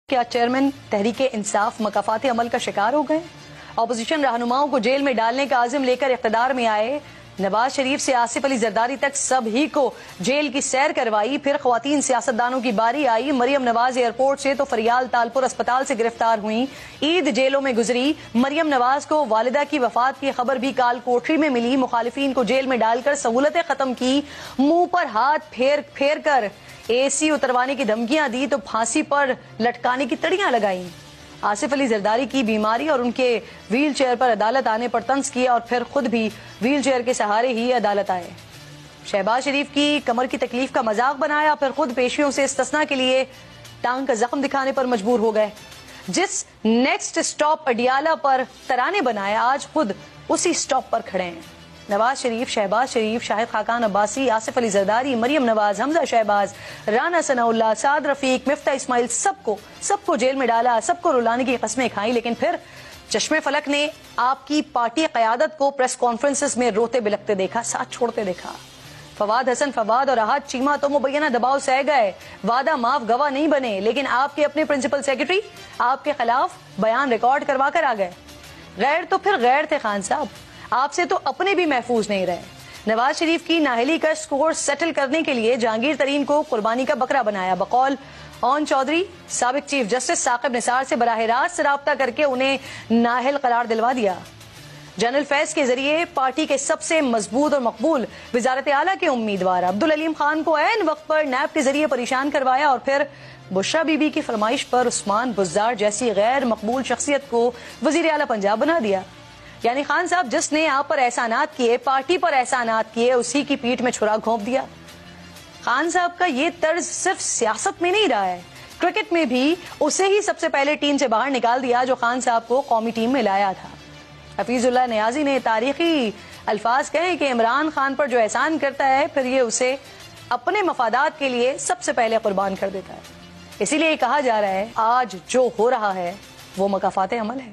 کیا چیئرمین تحریک انصاف مکافات عمل کا شکار ہو گئے؟ اپوزیشن رہنماؤں کو جیل میں ڈالنے کا عزم لے کر اقتدار میں آئے، نواز شریف سے آصف علی زرداری تک سب ہی کو جیل کی سیر کروائی، پھر خواتین سیاستدانوں کی باری آئی، مریم نواز ایئرپورٹ سے تو فریال تالپور اسپتال سے گرفتار ہوئیں، عید جیلوں میں گزری، مریم نواز کو والدہ کی وفات کی خبر بھی کال کوٹری میں ملی، مخالفین کو جیل میں ڈال کر سہولتیں ختم کی، منہ پر ہاتھ پھیر کر اے سی اتروانے کی دھمکیاں دی تو پھانسی پر لٹکانے کی تڑیاں لگائیں، آصف علی زرداری کی بیماری اور ان کے ویل چیئر پر عدالت آنے پر طنز کیا اور پھر خود بھی ویل چیئر کے سہارے ہی عدالت آئے، شہباز شریف کی کمر کی تکلیف کا مذاق بنایا، پھر خود پیشیوں سے استثناء کے لیے ٹانگ کا زخم دکھانے پر مجبور ہو گئے، جس نیکسٹ سٹاپ اڈیالہ پر ترانے بنائے آج خود اسی سٹاپ پر کھڑے ہیں۔ نواز شریف، شہباز شریف، شاہد خاقان عباسی، آصف علی زرداری، مریم نواز، حمزہ شہباز، رانا ثناءاللہ، سعد رفیق، مفتاح اسماعیل، سب کو جیل میں ڈالا، سب کو رلانے کی قسمیں کھائیں، لیکن پھر چشم فلک نے آپ کی پارٹی قیادت کو پریس کانفرنسز میں روتے بلکتے دیکھا، ساتھ چھوڑتے دیکھا۔ فواد حسن فواد اور احد چیمہ تو مبینہ دباؤ سہ گئے، وعدہ معاف گواہ نہیں بنے، لیکن آپ کے اپنے پرنسپل سیکرٹری آپ کے خلاف بیان ریکارڈ کروا کر آ گئے۔ غیر تو پھر غیر تھے خان صاحب، آپ سے تو اپنے بھی محفوظ نہیں رہے۔ نواز شریف کی نااہلی کا سکور سیٹل کرنے کے لیے جہانگیر ترین کو قربانی کا بکرا بنایا، بقول اون چودھری سابق چیف جسٹس ثاقب نثار سے براہ راست رابطہ کر کے انہیں نااہل قرار دلوا دیا۔ جنرل فیض کے ذریعے پارٹی کے سب سے مضبوط اور مقبول وزارت اعلیٰ کے امیدوار عبدالعلیم خان کو عین وقت پر نیب کے ذریعے پریشان کروایا اور پھر بشرا بی بی کی فرمائش پر عثمان بزدار جیسی غیر مقبول شخصیت کو وزیر اعلیٰ پنجاب بنا دیا۔ یعنی خان صاحب جس نے آپ پر احسانات کیے، پارٹی پر احسانات کیے، اسی کی پیٹھ میں چھرا گھونپ دیا۔ خان صاحب کا یہ طرز صرف سیاست میں نہیں رہا ہے، کرکٹ میں بھی اسے ہی سب سے پہلے ٹیم سے باہر نکال دیا جو خان صاحب کو قومی ٹیم میں لایا تھا۔ حفیظ اللہ نیازی نے تاریخی الفاظ کہے کہ عمران خان پر جو احسان کرتا ہے پھر یہ اسے اپنے مفادات کے لیے سب سے پہلے قربان کر دیتا ہے۔ اسی لیے کہا جا رہا ہے آج جو ہو رہا ہے وہ مکافات عمل ہے۔